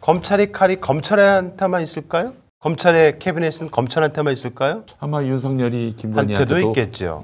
검찰이 칼이 검찰한테만 있을까요? 검찰의 캐비넷은 검찰한테만 있을까요? 아마 윤석열이 김건희한테도 한테도 있겠죠.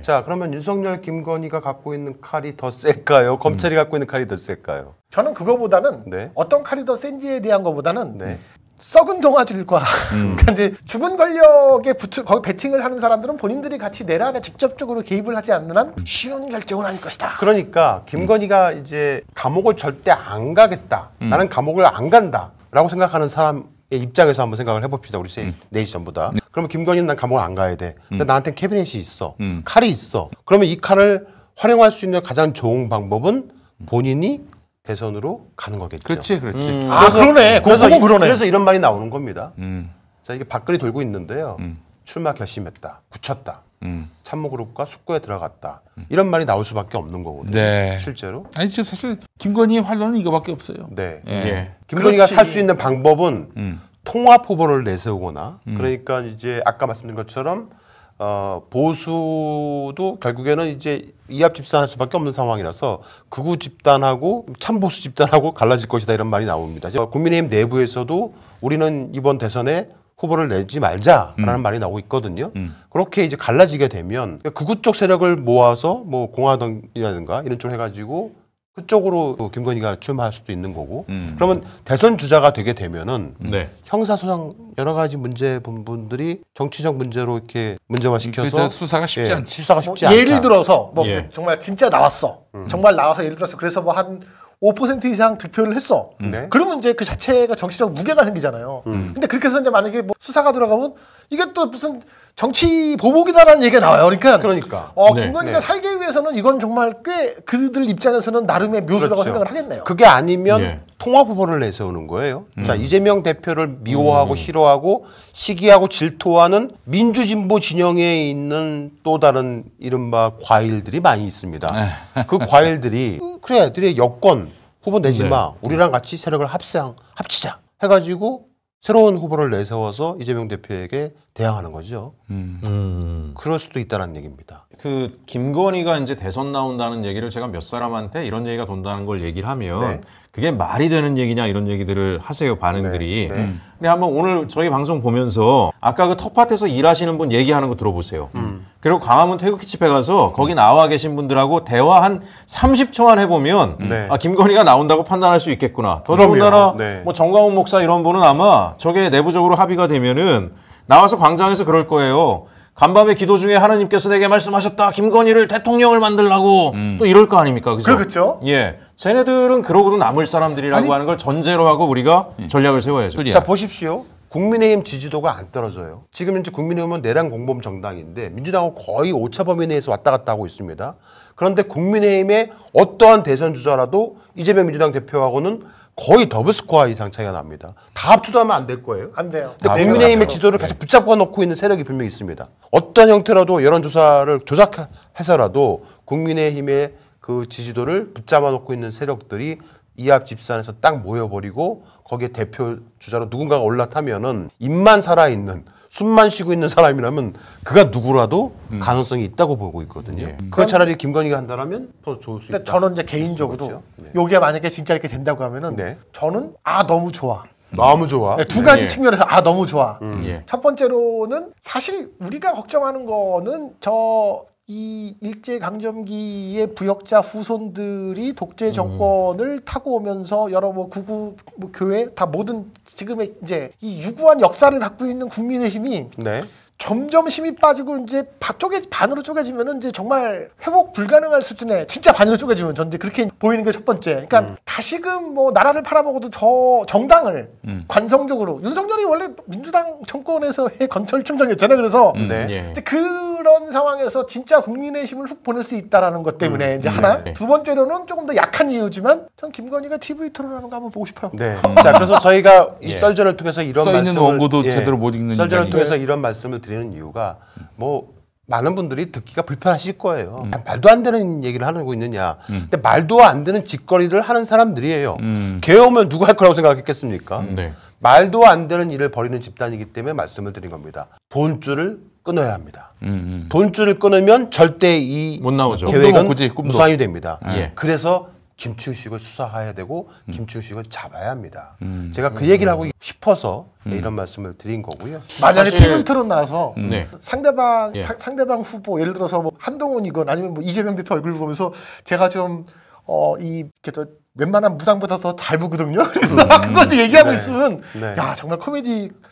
자, 그러면 윤석열, 김건희가 갖고 있는 칼이 더 셀까요? 검찰이 갖고 있는 칼이 더 셀까요? 저는 그거보다는 네. 어떤 칼이 더 센지에 대한 것보다는 네. 썩은 동아줄과 그러니까 이제 죽은 권력에 거기 베팅을 하는 사람들은 본인들이 같이 내란에 직접적으로 개입을 하지 않는 한 쉬운 결정은 아닐 것이다. 그러니까 김건희가 이제 감옥을 절대 안 가겠다. 나는 감옥을 안 간다라고 생각하는 사람의 입장에서 한번 생각을 해봅시다. 우리 넷이 전부 다. 그러면 김건희는 난 감옥을 안 가야 돼. 근데 나한테 캐비넷이 있어. 칼이 있어. 그러면 이 칼을 활용할 수 있는 가장 좋은 방법은 본인이 대선으로 가는 거겠죠. 그렇지, 그렇지. 아, 그러네. 그래서 이런 말이 나오는 겁니다. 자, 이게 밖글이 돌고 있는데요. 출마 결심했다. 굳혔다. 참모그룹과 숙고에 들어갔다. 이런 말이 나올 수밖에 없는 거거든요. 네. 실제로. 아니, 사실 김건희의 활로는 이거밖에 없어요. 네. 예. 김건희가 살 수 있는 방법은 통합 후보를 내세우거나 그러니까 이제 아까 말씀드린 것처럼 보수도 결국에는 이제 이합 집산할 수밖에 없는 상황이라서 극우 집단하고 참보수 집단하고 갈라질 것이다 이런 말이 나옵니다. 국민의힘 내부에서도 우리는 이번 대선에 후보를 내지 말자라는 말이 나오고 있거든요. 그렇게 이제 갈라지게 되면 극우 쪽 세력을 모아서 뭐 공화당이라든가 이런 쪽 해가지고 그쪽으로 김건희가 출마할 수도 있는 거고 그러면 대선 주자가 되게 되면은 네. 형사소송 여러 가지 문제 분들이 정치적 문제로 이렇게 문제화시켜서 수사가 쉽지 않지. 수사가 쉽지 않다. 예를 들어서 뭐 예. 정말 진짜 나왔어. 정말 나와서 예를 들어서 그래서 뭐 한 5% 이상 득표를 했어. 네. 그러면 이제 그 자체가 정치적 무게가 생기잖아요. 근데 그렇게 해서 이제 만약에 뭐 수사가 들어가면 이게 또 무슨 정치 보복이다라는 얘기가 나와요. 그러니까 네. 김건희가 살기 위해서는 이건 정말 꽤 그들 입장에서는 나름의 묘수라고 그렇죠. 생각을 하겠네요. 그게 아니면 예. 통합 후보를 내세우는 거예요. 자, 이재명 대표를 미워하고 싫어하고 시기하고 질투하는 민주진보 진영에 있는 또 다른 이른바 과일들이 많이 있습니다. 그 과일들이 그래, 애들이 여권 후보 내지 마. 우리랑 같이 세력을 합치자 해가지고 새로운 후보를 내세워서 이재명 대표에게 대항하는 거죠. 그럴 수도 있다는 얘기입니다. 그 김건희가 이제 대선 나온다는 얘기를 제가 몇 사람한테 이런 얘기가 돈다는 걸 얘기를 하면 네. 그게 말이 되는 얘기냐 이런 얘기들을 하세요, 반응들이. 네. 네. 근데 한번 오늘 저희 방송 보면서 아까 그 텃밭에서 일하시는 분 얘기하는 거 들어보세요. 그리고 광화문 태극기 집회 가서 거기 나와 계신 분들하고 대화 한 30초만 해보면 네. 아, 김건희가 나온다고 판단할 수 있겠구나. 더더군다나 네. 뭐 정광훈 목사 이런 분은 아마 저게 내부적으로 합의가 되면은 나와서 광장에서 그럴 거예요. 간밤에 기도 중에 하나님께서 내게 말씀하셨다. 김건희를 대통령을 만들라고 또 이럴 거 아닙니까? 그죠? 그렇죠. 예. 쟤네들은 그러고도 남을 사람들이라고 하는 걸 전제로 하고 우리가 전략을 세워야죠. 그래야. 자, 보십시오. 국민의힘 지지도가 안 떨어져요. 지금 현재 국민의힘은 내란 공범 정당인데 민주당은 거의 오차 범위 내에서 왔다 갔다 하고 있습니다. 그런데 국민의힘의 어떠한 대선 주자라도 이재명 민주당 대표하고는 거의 더블 스코어 이상 차이가 납니다. 다 합쳐도 하면 안 될 거예요. 안 돼요. 근데 국민의힘의 지도를 계속 붙잡고 놓고 있는 세력이 분명히 있습니다. 어떤 형태라도 여론조사를 조작해서라도 국민의힘의 그 지지도를 붙잡아 놓고 있는 세력들이 이합 집산에서 딱 모여버리고 거기에 대표 주자로 누군가가 올라타면은 입만 살아있는 숨만 쉬고 있는 사람이라면 그가 누구라도 가능성이 있다고 보고 있거든요. 그걸 차라리 김건희가 한다면 더 좋을 수 있다. 근데 저는 이제 개인적으로 그렇죠. 네. 요게 만약에 진짜 이렇게 된다고 하면은 네. 저는 너무 좋아. 너무 좋아. 네, 두 가지 측면에서 너무 좋아. 예. 첫 번째로는 사실 우리가 걱정하는 거는 이 일제강점기의 부역자 후손들이 독재 정권을 타고 오면서 여러 뭐 구구 뭐 교회 다 모든 지금의 이제 이 유구한 역사를 갖고 있는 국민의힘이 네. 점점 힘이 빠지고 이제 반으로 쪼개지면은 이제 정말 회복 불가능할 수준의 진짜 반으로 쪼개지면 전 이제 그렇게 보이는 게 첫 번째. 그러니까 다시금 뭐 나라를 팔아먹어도 저 정당을 관성적으로 윤석열이 원래 민주당 정권에서의 건설청정이었잖아요. 그래서 네. 예. 이제 그런 상황에서 진짜 국민의 힘을 훅 보낼 수 있다라는 것 때문에 이제 하나. 두 번째로는 조금 더 약한 이유지만 전 김건희가 TV 토론하는 거 한번 보고 싶어요. 네. 자, 그래서 저희가 이 썰전을 통해서 이런 써있는 말씀을 원고도 제대로 못 읽는 썰전을 인간이. 통해서 이런 말씀을 드리는 이유가 뭐 많은 분들이 듣기가 불편하실 거예요. 말도 안 되는 얘기를 하고 있느냐. 근데 말도 안 되는 짓거리를 하는 사람들이에요. 개엄을 누가 할 거라고 생각했겠습니까? 네. 말도 안 되는 일을 벌이는 집단이기 때문에 말씀을 드린 겁니다. 돈줄을 끊어야 합니다. 돈줄을 끊으면 절대 이 못 나오죠. 계획은 꿈도 못 꾸지, 꿈도. 무산이 됩니다. 예. 그래서 김충식을 수사해야 되고 김충식을 잡아야 합니다. 제가 그 얘기를 하고 싶어서 이런 말씀을 드린 거고요. 만약에 사실- TV 토론 나와서 네. 상대방 예. 상대방 후보 예를 들어서 뭐 한동훈이건 아니면 뭐 이재명 대표 얼굴 보면서 제가 좀 이렇게 저 웬만한 무당보다 더 잘 보거든요. 그래서 그것도 얘기하고 네. 있으면 네. 야 정말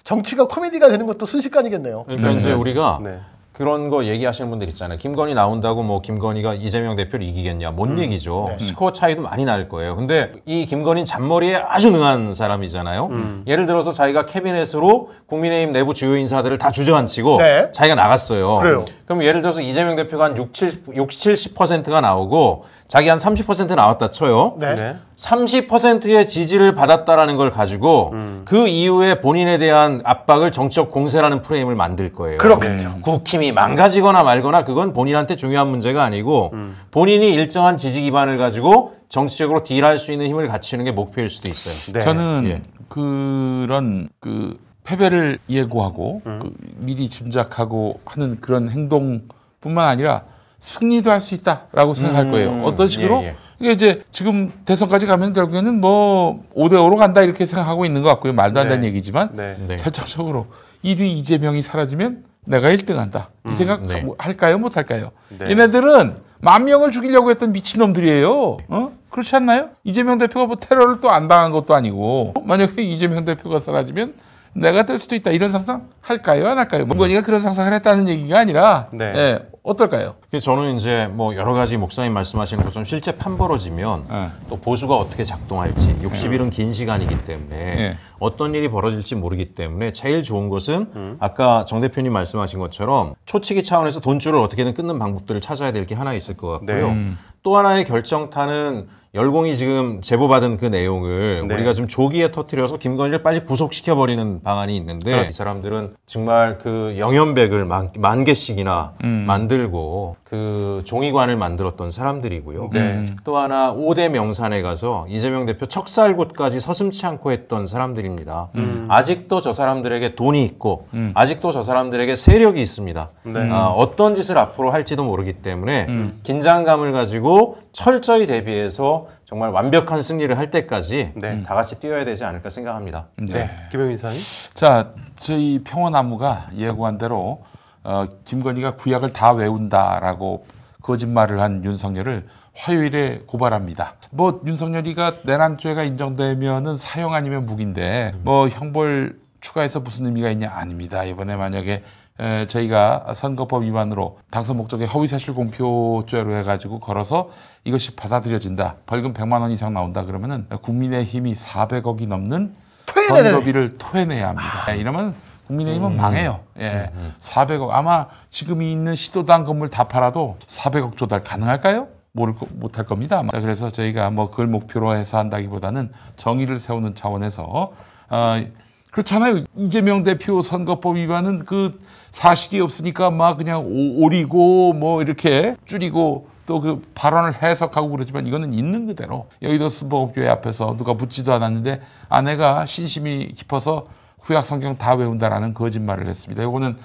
정치가 코미디가 되는 것도 순식간이겠네요. 그러니까 이제 우리가 네. 그런 거 얘기하시는 분들 있잖아요. 김건희 나온다고 뭐 김건희가 이재명 대표를 이기겠냐. 뭔 얘기죠. 스코어 차이도 많이 날 거예요. 근데 이 김건희는 잔머리에 아주 능한 사람이잖아요. 예를 들어서 자기가 캐비넷으로 국민의힘 내부 주요 인사들을 다 주저앉히고 네. 자기가 나갔어요. 그래요. 그럼 예를 들어서 이재명 대표가 한 60-70%가 나오고 자기 한 30% 나왔다 쳐요. 네. 네. 30%의 지지를 받았다라는 걸 가지고 그 이후에 본인에 대한 압박을 정치적 공세라는 프레임을 만들 거예요. 그렇겠죠. 국힘이 망가지거나 말거나 그건 본인한테 중요한 문제가 아니고 본인이 일정한 지지 기반을 가지고 정치적으로 딜할 수 있는 힘을 갖추는 게 목표일 수도 있어요. 네. 저는 예. 그런 그 패배를 예고하고 그 미리 짐작하고 하는 그런 행동뿐만 아니라 승리도 할 수 있다라고 생각할 거예요. 어떤 식으로? 예, 예. 이게 이제 지금 대선까지 가면 결국에는 뭐 5대5로 간다 이렇게 생각하고 있는 것 같고요. 말도 안 되는 네. 얘기지만 네. 네. 결정적으로 1위 이재명이 사라지면 내가 1등한다. 이 생각 네. 할까요? 못 할까요? 네. 얘네들은 10,000명을 죽이려고 했던 미친놈들이에요. 그렇지 않나요? 이재명 대표가 뭐 테러를 또 안 당한 것도 아니고 만약에 이재명 대표가 사라지면 내가 될 수도 있다. 이런 상상 할까요? 안 할까요? 김건희가 그런 상상을 했다는 얘기가 아니라 네. 예, 어떨까요? 저는 이제 뭐 여러 가지 목사님 말씀하시는 것처럼 실제 판 벌어지면 또 보수가 어떻게 작동할지 60일은 긴 시간이기 때문에 네. 어떤 일이 벌어질지 모르기 때문에 제일 좋은 것은 아까 정 대표님 말씀하신 것처럼 초치기 차원에서 돈줄을 어떻게든 끊는 방법들을 찾아야 될 게 하나 있을 것 같고요. 네. 또 하나의 결정타는 열공이 지금 제보받은 그 내용을 네. 우리가 좀 조기에 터뜨려서 김건희를 빨리 구속시켜버리는 방안이 있는데 이 사람들은 정말 그 영연백을 만 개씩이나 만들고 그 종이관을 만들었던 사람들이고요. 네. 또 하나 5대 명산에 가서 이재명 대표 척살굿까지 서슴치 않고 했던 사람들입니다. 아직도 저 사람들에게 돈이 있고 아직도 저 사람들에게 세력이 있습니다. 네. 어떤 짓을 앞으로 할지도 모르기 때문에 긴장감을 가지고 철저히 대비해서 정말 완벽한 승리를 할 때까지 네. 다 같이 뛰어야 되지 않을까 생각합니다. 네. 김영민 사님. 자, 저희 평화나무가 예고한 대로 김건희가 구약을 다 외운다라고 거짓말을 한 윤석열을 화요일에 고발합니다. 뭐 윤석열이가 내란죄가 인정되면은 사형 아니면 무기인데 뭐 형벌 추가해서 무슨 의미가 있냐? 아닙니다. 이번에 만약에 저희가 선거법 위반으로 당선 목적의 허위사실 공표죄로 해가지고 걸어서 이것이 받아들여진다. 벌금 100만 원 이상 나온다 그러면은 국민의힘이 400억이 넘는 선거비를 토해내야 합니다. 이러면 국민의힘은 망해요. 예, 400억 아마 지금 있는 시도당 건물 다 팔아도 400억 조달 가능할까요? 못할 겁니다. 아마. 그래서 저희가 뭐 그걸 목표로 해서 한다기보다는 정의를 세우는 차원에서 그렇잖아요. 이재명 대표 선거법 위반은 그 사실이 없으니까 막 그냥 오리고 뭐 이렇게 줄이고 또 그 발언을 해석하고 그러지만 이거는 있는 그대로 여의도 순복음교회 앞에서 누가 묻지도 않았는데 아내가 신심이 깊어서 구약 성경 다 외운다라는 거짓말을 했습니다. 이거는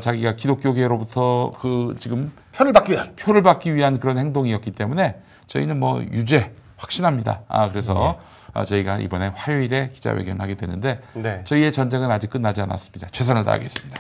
자기가 기독교계로부터 그 지금 표를 받기 위한 그런 행동이었기 때문에 저희는 뭐 유죄 확신합니다. 그래서 저희가 이번에 화요일에 기자회견을 하게 되는데 네. 저희의 전쟁은 아직 끝나지 않았습니다. 최선을 다하겠습니다.